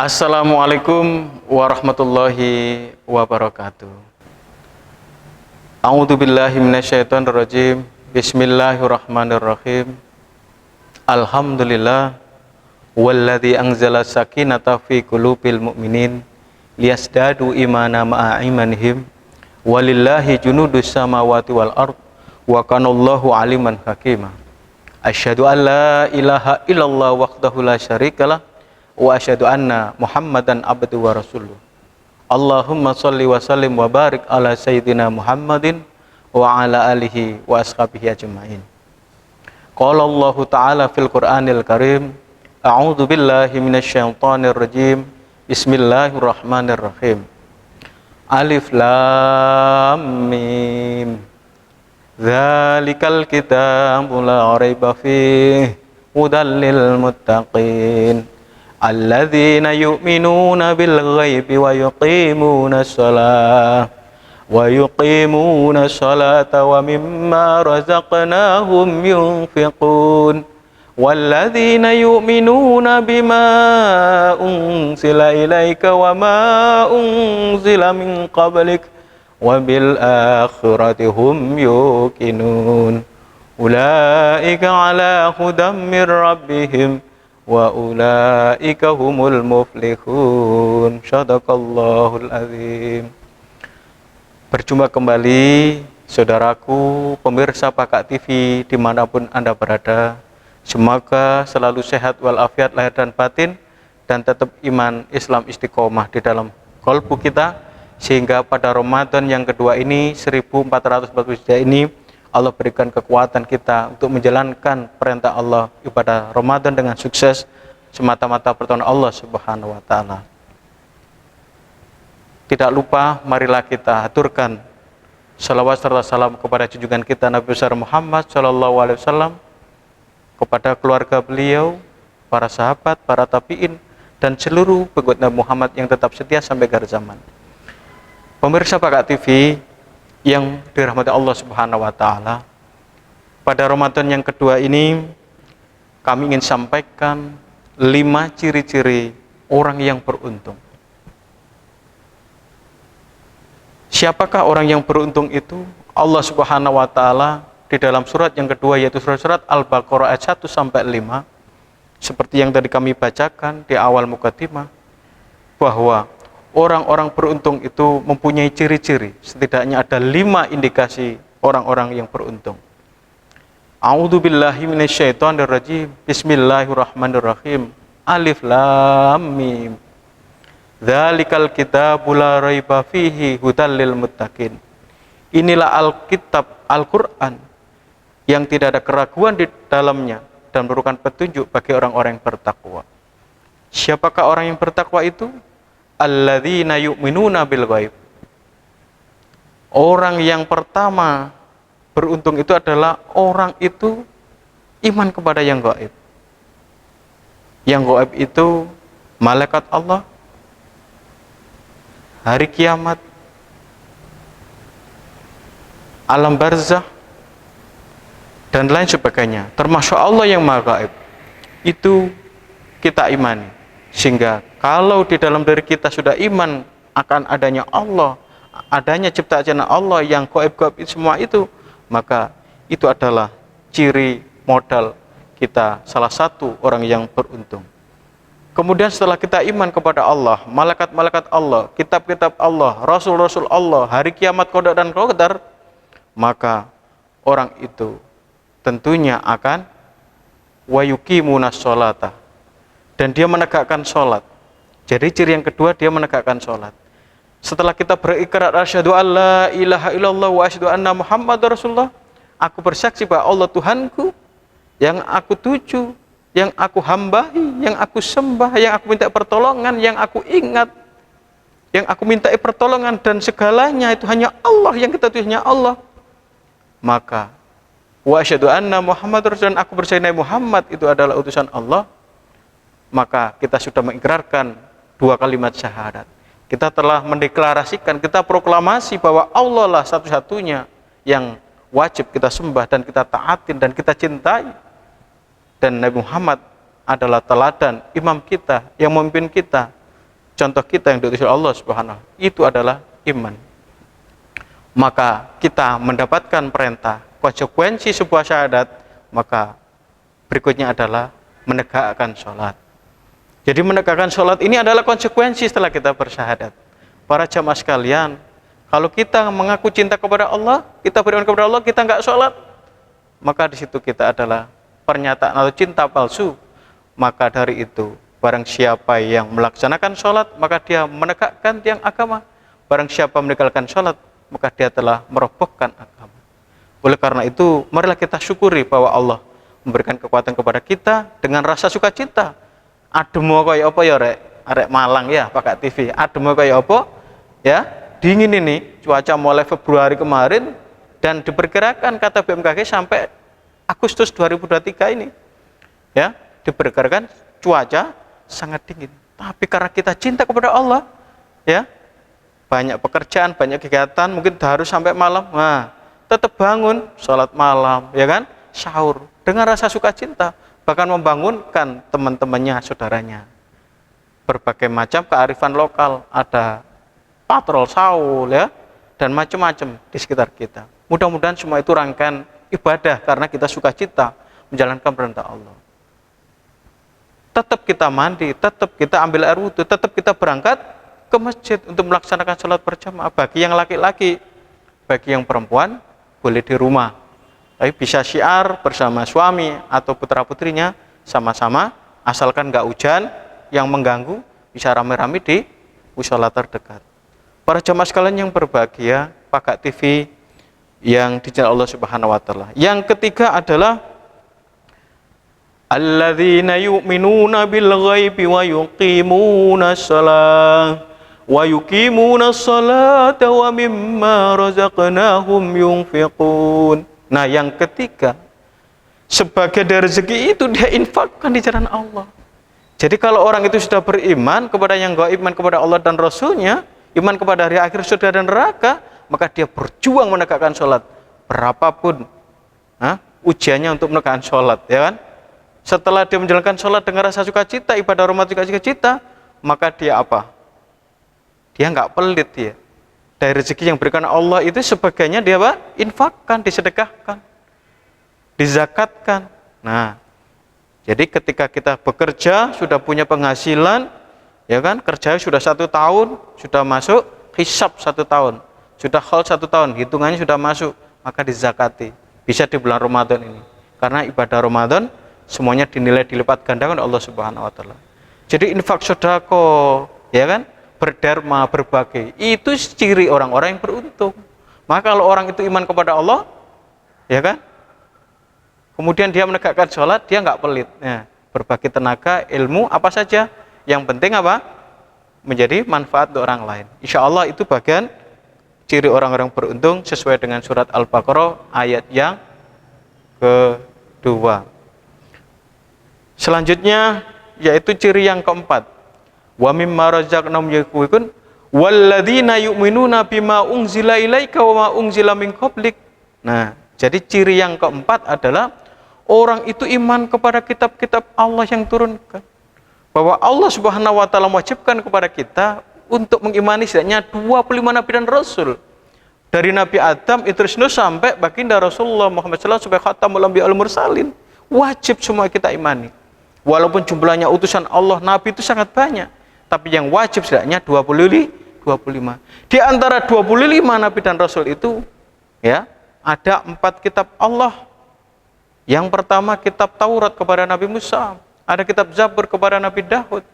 Assalamualaikum warahmatullahi wabarakatuh. A'udzu billahi minasyaitonir rajim. Bismillahirrahmanirrahim. Alhamdulillah walladzi anzala sakinata fi qulubil mu'minin liyasdadu imana ma'a imanihim walillahi junudus samawati wal ard wa kanallahu aliman hakima. Asyhadu an la ilaha illallah wahdahu la syarikalah wa asyhadu anna Muhammadan abduhu wa rasuluh. Allahumma sholli wa sallim wa barik ala sayyidina Muhammadin wa ala alihi wa ashabihi ajma'in. Qala Allah ta'ala fil Qur'anil Karim, a'udzu billahi minasyaitonir rajim. Bismillahirrahmanirrahim. Alif lam mim. Dzalikal kitabu la raiba fihi hudal lil muttaqin. Alladzina yu'minuna bil ghaibi wa yuqimuna sholata wa mimma razaqnahum yunfiqun. Walladzina yu'minuna bima unzila ilaika wa ma unzila min qablik wa bil akhirati hum yuqinun. Ulaika ala hudam mir rabbihim wa ulaika humul muflihun. Shadaqallahul azim. Berjumpa kembali saudaraku pemirsa Pakak TV dimanapun Anda berada. Semoga selalu sehat walafiat lahir dan batin, dan tetap iman Islam istiqomah di dalam qalbu kita, sehingga pada Ramadan yang kedua ini 1443 ini Allah berikan kekuatan kita untuk menjalankan perintah Allah ibadah Ramadan dengan sukses semata-mata pertolongan Allah Subhanahu wa taala. Tidak lupa marilah kita aturkan salawat serta salam kepada junjungan kita Nabi besar Muhammad sallallahu alaihi wasallam, kepada keluarga beliau, para sahabat, para tabi'in, dan seluruh pengikut Nabi Muhammad yang tetap setia sampai akhir zaman. Pemirsa Pakak TV yang dirahmati Allah Subhanahu wa taala, pada Ramadan yang kedua ini kami ingin sampaikan 5 ciri-ciri orang yang beruntung. Siapakah orang yang beruntung itu? Allah Subhanahu wa taala di dalam surat yang kedua, yaitu surat Al-Baqarah ayat 1 sampai 5, seperti yang tadi kami bacakan di awal mukaddimah, bahwa orang-orang beruntung itu mempunyai ciri-ciri. Setidaknya ada 5 indikasi orang-orang yang beruntung. A'udzu billahi minasyaitonir rajim. Bismillahirrahmanirrahim. Alif lam mim. Dzalikal kitabu la raiba fihi hudal lil muttaqin. Inilah Alkitab, Al-Qur'an, yang tidak ada keraguan di dalamnya dan merupakan petunjuk bagi orang-orang yang bertakwa. Siapakah orang yang bertakwa itu? Alladzina yu'minuna bil ghaib. Orang yang pertama beruntung itu adalah orang itu iman kepada yang gaib. Yang gaib itu malaikat Allah, hari kiamat, alam barzah, dan lain sebagainya, termasuk Allah yang maha gaib. Itu kita imani. Sehingga kalau di dalam diri kita sudah iman akan adanya Allah, adanya ciptaan Allah yang gaib-gaib semua itu, maka itu adalah ciri modal kita, salah satu orang yang beruntung. Kemudian setelah kita iman kepada Allah, malaikat-malaikat Allah, kitab-kitab Allah, rasul-rasul Allah, hari kiamat, qada dan qadar, maka orang itu tentunya akan wa yuqimuna sholata, dan dia menegakkan sholat. Jadi ciri yang kedua, dia menegakkan sholat. Setelah kita berikrar asyhadu alla ilaha illallah wa asyhadu anna Muhammadar Rasulullah, aku bersaksi bahwa Allah Tuhanku yang aku tuju, yang aku hambahi, yang aku sembah, yang aku minta pertolongan, yang aku ingat, yang aku minta pertolongan, dan segalanya itu hanya Allah, yang kita tuju hanya Allah. Maka wa asyhadu anna Muhammadar Rasulullah, aku percaya Nabi Muhammad itu adalah utusan Allah. Maka kita sudah mengikrarkan 2 kalimat syahadat. Kita telah mendeklarasikan, kita proklamasi bahwa Allah lah satu-satunya yang wajib kita sembah dan kita taatin dan kita cintai. Dan Nabi Muhammad adalah teladan imam kita yang memimpin kita contoh kita yang diutus Allah Subhanahu, itu adalah iman. Maka kita mendapatkan perintah, konsekuensi sebuah syahadat, maka berikutnya adalah menegakkan sholat. Jadi menegakkan sholat ini adalah konsekuensi setelah kita bersyahadat. Para jamaah sekalian, kalau kita mengaku cinta kepada Allah, kita beriman kepada Allah, kita nggak sholat, maka di situ kita adalah pernyataan atau cinta palsu. Maka dari itu, barang siapa yang melaksanakan sholat, maka dia menegakkan tiang agama. Barang siapa meninggalkan sholat, maka dia telah merobohkan agama. Oleh karena itu, marilah kita syukuri bahwa Allah memberikan kekuatan kepada kita dengan rasa sukacita. Ademo kaya apa ya arek Malang ya, pakai TV. Ademo kaya apa? Ya, dingin ini, cuaca mulai Februari kemarin dan diperkirakan kata BMKG sampai Agustus 2023 ini. Ya, diperkirakan cuaca sangat dingin. Tapi karena kita cinta kepada Allah, ya, banyak pekerjaan, banyak kegiatan, mungkin harus sampai malam. Nah, tetap bangun, sholat malam, ya kan, sahur dengan rasa sukacita, bahkan membangunkan teman-temannya, saudaranya. Berbagai macam kearifan lokal, ada patrol sahur, ya, dan macam-macam di sekitar kita. Mudah-mudahan semua itu rangkaian ibadah karena kita sukacita menjalankan perintah Allah. Tetap kita mandi, tetap kita ambil air wudhu, tetap kita berangkat ke masjid untuk melaksanakan sholat berjamaah. Bagi yang laki-laki, bagi yang perempuan boleh di rumah, tapi bisa syiar bersama suami atau putra-putrinya sama-sama, asalkan nggak hujan yang mengganggu, bisa rame-rame di mushola terdekat. Para jamaah sekalian yang berbahagia, pakai TV yang dijalankan Allah Subhanahu wa taala. Yang ketiga adalah alladzina yu'minuna bil ghaibi wa yuqimuna shalah wa yuqimuna sholata wa mimma razaqnahum yunfiqun. Nah, yang ketiga, sebagai dari rezeki itu dia infakkan di jalan Allah. Jadi kalau orang itu sudah beriman kepada yang gaib, iman kepada Allah dan Rasulnya, iman kepada hari akhir, surga dan neraka, maka dia berjuang menegakkan sholat berapapun ujiannya untuk menegakkan sholat, ya kan? Setelah dia menjalankan sholat dengan rasa sukacita, ibadah rumah juga sukacita, maka dia apa? Dia nggak pelit dia. Dari rezeki yang berikan Allah itu sebagainya dia apa? Infakkan, disedekahkan, dizakatkan. Nah, jadi ketika kita bekerja, sudah punya penghasilan, ya kan? Kerja sudah 1 tahun, sudah masuk hisab 1 tahun, sudah haul 1 tahun, hitungannya sudah masuk, maka dizakati. Bisa di bulan Ramadan ini. Karena ibadah Ramadan semuanya dinilai dilipat gandakan Allah Subhanahu wa taala. Jadi infak sedekah, ya kan? Berderma, berbagi, itu ciri orang-orang yang beruntung. Maka kalau orang itu iman kepada Allah, ya kan? Kemudian dia menegakkan sholat, dia nggak pelit. Ya, berbagi tenaga, ilmu, apa saja. Yang penting apa? Menjadi manfaat untuk orang lain. Insya Allah itu bagian ciri orang-orang beruntung sesuai dengan surat Al-Baqarah ayat yang kedua. Selanjutnya yaitu ciri yang keempat. Wa mimma razaqnahum yunfiqun walladzina yu'minuna bima unzila ilaika wa ma unzila min qablik. Nah, jadi ciri yang keempat adalah orang itu iman kepada kitab-kitab Allah yang turunkan. Bahwa Allah Subhanahu wa taala mewajibkan kepada kita untuk mengimani setidaknya 25 nabi dan rasul. Dari Nabi Adam, Idris Nuh sampai baginda Rasulullah Muhammad SAW sampai khatamul anbiya wal mursalin. Wajib semua kita imani. Walaupun jumlahnya utusan Allah nabi itu sangat banyak, tapi yang wajib setidaknya 25. Di antara 25 nabi dan rasul itu, ya, ada 4 kitab Allah. Yang pertama kitab Taurat kepada Nabi Musa, ada kitab Zabur kepada Nabi Daud,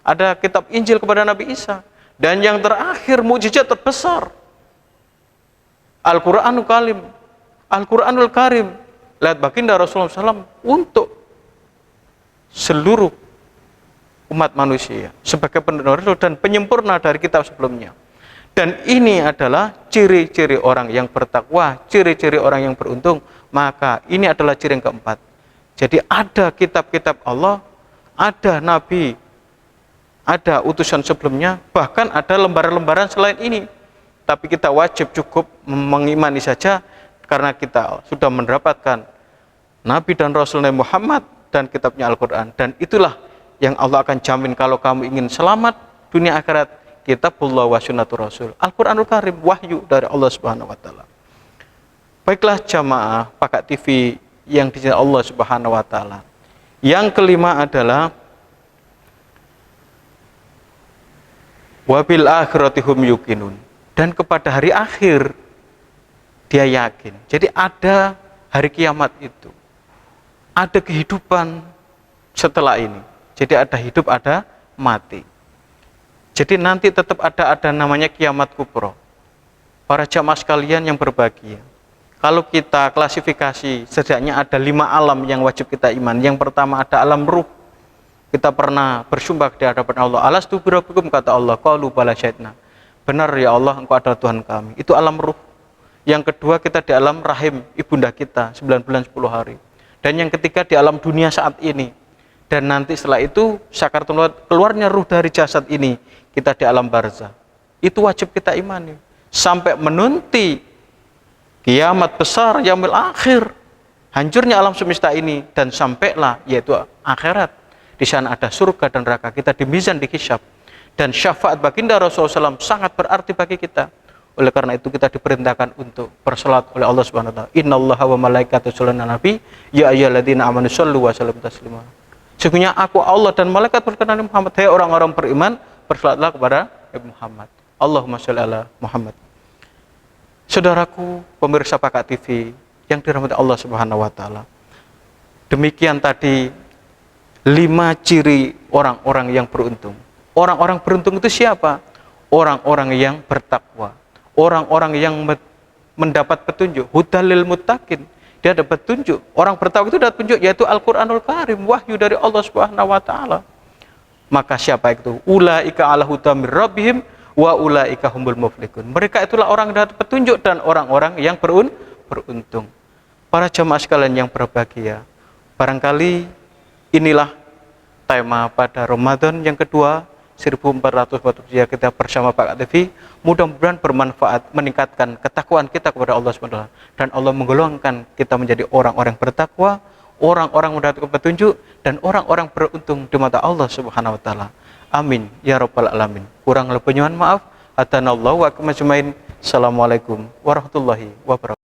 ada kitab Injil kepada Nabi Isa, dan yang terakhir mukjizat terbesar Al-Qur'anul Karim, lihat baginda Rasulullah SAW untuk seluruh umat manusia sebagai penerus dan penyempurna dari kitab sebelumnya. Dan ini adalah ciri-ciri orang yang bertakwa, ciri-ciri orang yang beruntung. Maka ini adalah ciri yang keempat. Jadi ada kitab-kitab Allah, ada nabi, ada utusan sebelumnya, bahkan ada lembaran-lembaran selain ini. Tapi kita wajib cukup mengimani saja karena kita sudah mendapatkan Nabi dan Rasul Nabi Muhammad dan kitabnya Al-Quran. Dan itulah yang Allah akan jamin kalau kamu ingin selamat, dunia akhirat, kitabullah wa sunnatur rasul. Al-Qur'anul Karim, wahyu dari Allah Subhanahu wa taala. Baiklah jamaah Pakat TV yang dicintai Allah Subhanahu wa taala. Yang kelima adalah wabil akhirati hum yuqinun, dan kepada hari akhir dia yakin. Jadi ada hari kiamat itu. Ada kehidupan setelah ini. Jadi ada hidup, ada mati. Jadi nanti tetap ada namanya kiamat kubro. Para jamaah sekalian yang berbahagia, kalau kita klasifikasi, setidaknya ada 5 alam yang wajib kita iman. Yang pertama ada alam ruh. Kita pernah bersumpah di hadapan Allah, alastu birabbikum, kata Allah, qalu bala syahidna. Benar ya Allah, engkau adalah Tuhan kami. Itu alam ruh. Yang kedua kita di alam rahim ibunda kita 9 bulan 10 hari. Dan yang ketiga di alam dunia saat ini. Dan nanti setelah itu sakaratul maut, keluarnya ruh dari jasad ini, kita di alam barzah. Itu wajib kita imani sampai menanti kiamat besar, yaumil akhir, hancurnya alam semesta ini, dan sampailah yaitu akhirat. Di sana ada surga dan neraka, kita di mizan, dihisab. Dan syafaat baginda Rasulullah SAW sangat berarti bagi kita. Oleh karena itu kita diperintahkan untuk bersalat oleh Allah Subhanahu wa taala. Innallaha wa malaikatahu yusholluna 'alan nabi, ya ayyuhalladzina amanu shollu wa sallimu taslima. Sesungguhnya aku, Allah dan malaikat berkenan Muhammad. Hai orang-orang beriman, bersalatlah kepada Muhammad. Allahumma sholli ala Muhammad. Saudaraku, pemirsa Pakat TV yang dirahmati Allah Subhanahu wa taala. Demikian tadi 5 ciri orang-orang yang beruntung. Orang-orang beruntung itu siapa? Orang-orang yang bertakwa. Orang-orang yang mendapat petunjuk. Hudalil muttaqin. Dia ada petunjuk. Orang bertakwa itu dapat petunjuk, yaitu Al-Qur'anul Karim, wahyu dari Allah Subhanahu wa taala. Maka siapa itu? Ulaika ala hudam rabbihim wa ulaika humul muflihun. Mereka itulah orang yang dapat petunjuk dan orang-orang yang beruntung. Para jamaah sekalian yang berbahagia, barangkali inilah tema pada Ramadan yang kedua 1443 kita bersama Pakat TV. Mudah-mudahan bermanfaat, meningkatkan ketakwaan kita kepada Allah SWT, dan Allah menggolongkan kita menjadi orang-orang bertakwa, orang-orang mendapatkan petunjuk, dan orang-orang beruntung di mata Allah Subhanahu wa taala. Amin ya rabbal alamin. Kurang lebihnya mohon maaf. Hadanallahu wa iyyakum ajmain. Assalamualaikum warahmatullahi wabarakatuh.